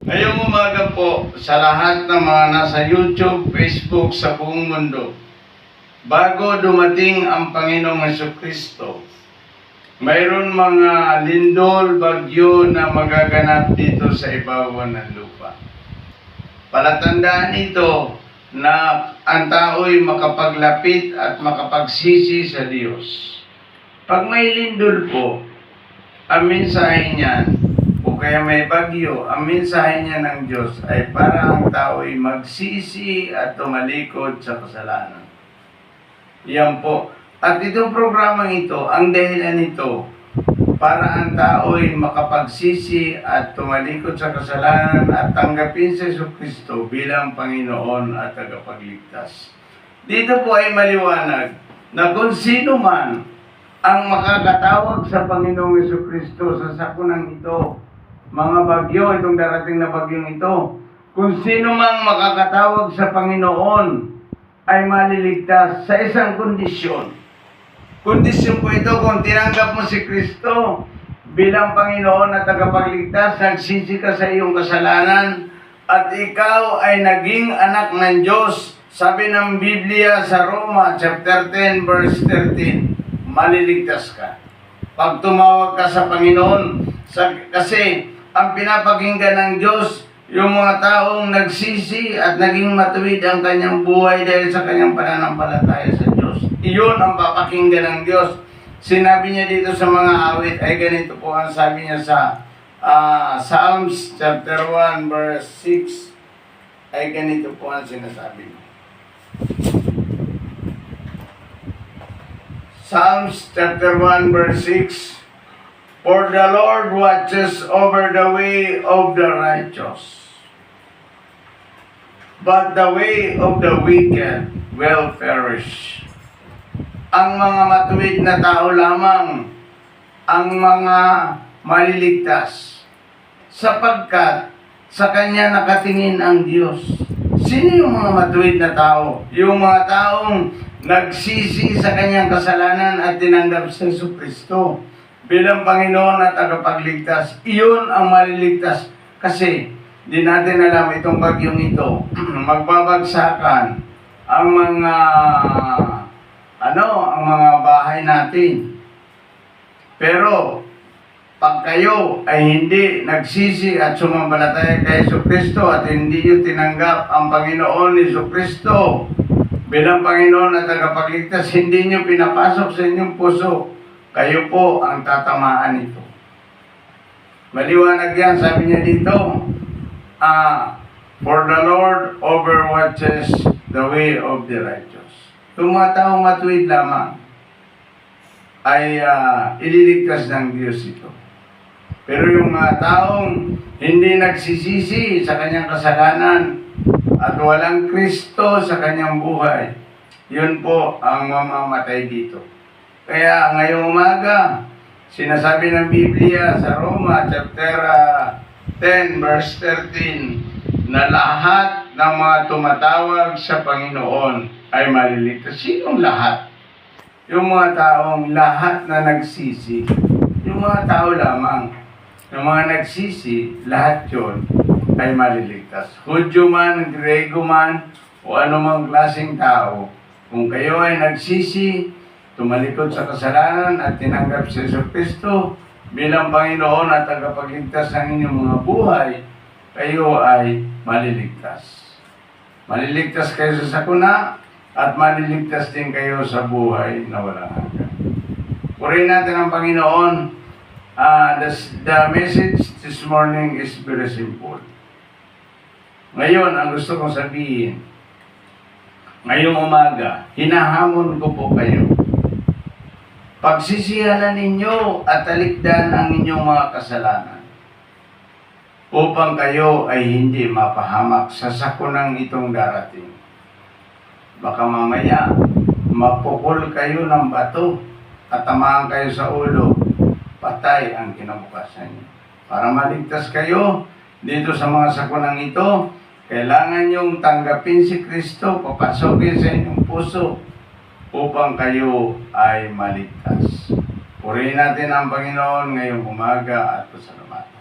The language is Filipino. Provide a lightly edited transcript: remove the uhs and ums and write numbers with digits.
Ngayong umaga po sa lahat ng mga nasa YouTube, Facebook sa buong mundo. Bago dumating ang Panginoong Jesucristo, mayroon mga lindol, bagyo na magaganap dito sa ibabaw ng lupa. Palatandaan ito na ang tao'y makapaglapit at makapagsisi sa Diyos. Pag may lindol po, ang mensahe niyan, o kaya may bagyo, ang mensahe niya ng Diyos ay para ang tao'y magsisi at tumalikod sa kasalanan. Yan po. At itong programang ito, ang dahilan nito, para ang tao'y makapagsisi at tumalikod sa kasalanan at tanggapin si Jesucristo bilang Panginoon at tagapagligtas. Dito po ay maliwanag na kung sino man ang makakatawag sa Panginoong Jesucristo sa sakunang ito, mga bagyo, itong darating na bagyong ito, kung sino mang makakatawag sa Panginoon ay maliligtas sa isang kondisyon. Kondisyon po ito kung tinanggap mo si Kristo bilang Panginoon at tagapagligtas, nagsisi ka sa iyong kasalanan at ikaw ay naging anak ng Diyos. Sabi ng Biblia sa Roma chapter 10 verse 13, maliligtas ka pag tumawag ka sa Panginoon. Kasi ang pinapakinggan ng Diyos, yung mga taong nagsisi at naging matuwid ang kanyang buhay dahil sa kanyang pananampalataya sa Diyos. Iyon ang papakinggan ng Diyos. Sinabi niya dito sa mga awit, ay ganito po ang sabi niya sa Psalms chapter 1 verse 6, ay ganito po ang sinasabi niya. Psalms chapter 1 verse 6, for the Lord watches over the way of the righteous, but the way of the wicked will perish. Ang mga matuwid na tao lamang ang mga maliligtas, sapagkat sa Kanya nakatingin ang Diyos. Sino yung mga matuwid na tao? Yung mga taong nagsisi sa Kanyang kasalanan at tinanggap si Jesucristo bilang Panginoon at tagapagligtas. Iyon ang maliligtas. Kasi di natin alam itong bagyong ito, magbabagsakan ang mga ang mga bahay natin. Pero pag kayo ay hindi nagsisi at sumampalataya kay Jesucristo at hindi nyo tinanggap ang Panginoon ni Jesucristo bilang Panginoon at tagapagligtas, hindi nyo pinapasok sa inyong puso, kayo po ang tatamaan nito. Maliwanag yan, sabi niya dito, for the Lord overwatches the way of the righteous. Kung mga taong matuwid lamang ay ililigtas ng Diyos ito. Pero yung mga taong hindi nagsisisi sa kanyang kasalanan at walang Kristo sa kanyang buhay, yun po ang mamamatay dito. Kaya ngayong umaga, sinasabi ng Biblia sa Roma chapter 10 verse 13 na lahat ng mga tumatawag sa Panginoon ay maliligtas. Sinong lahat? Yung mga taong lahat na nagsisi. Yung mga tao lamang. Yung mga nagsisi, lahat yun ay maliligtas. Hudyo man, Grego man, o anumang klaseng tao, kung kayo ay nagsisi, tumalikod sa kasalanan at tinanggap si Jesucristo bilang Panginoon at tagapagligtas ng inyong mga buhay, kayo ay maliligtas. Maliligtas kayo sa sakuna at maliligtas din kayo sa buhay na walang hanggan. Purihin natin ang Panginoon. The message this morning is very simple. Ngayon, ang gusto kong sabihin, ngayong umaga, hinahamon ko po kayo. Pagsisihalan ninyo at talikdan ang inyong mga kasalanan upang kayo ay hindi mapahamak sa sakunang itong darating. Baka mamaya, mapukol kayo ng bato at tamaan kayo sa ulo, patay ang kinabukasan niyo. Para maligtas kayo dito sa mga sakunang ito, kailangan niyong tanggapin si Kristo, papasokin sa inyong puso upang kayo ay maligtas. Purihin natin ang Panginoon ngayong umaga at pasalamatan.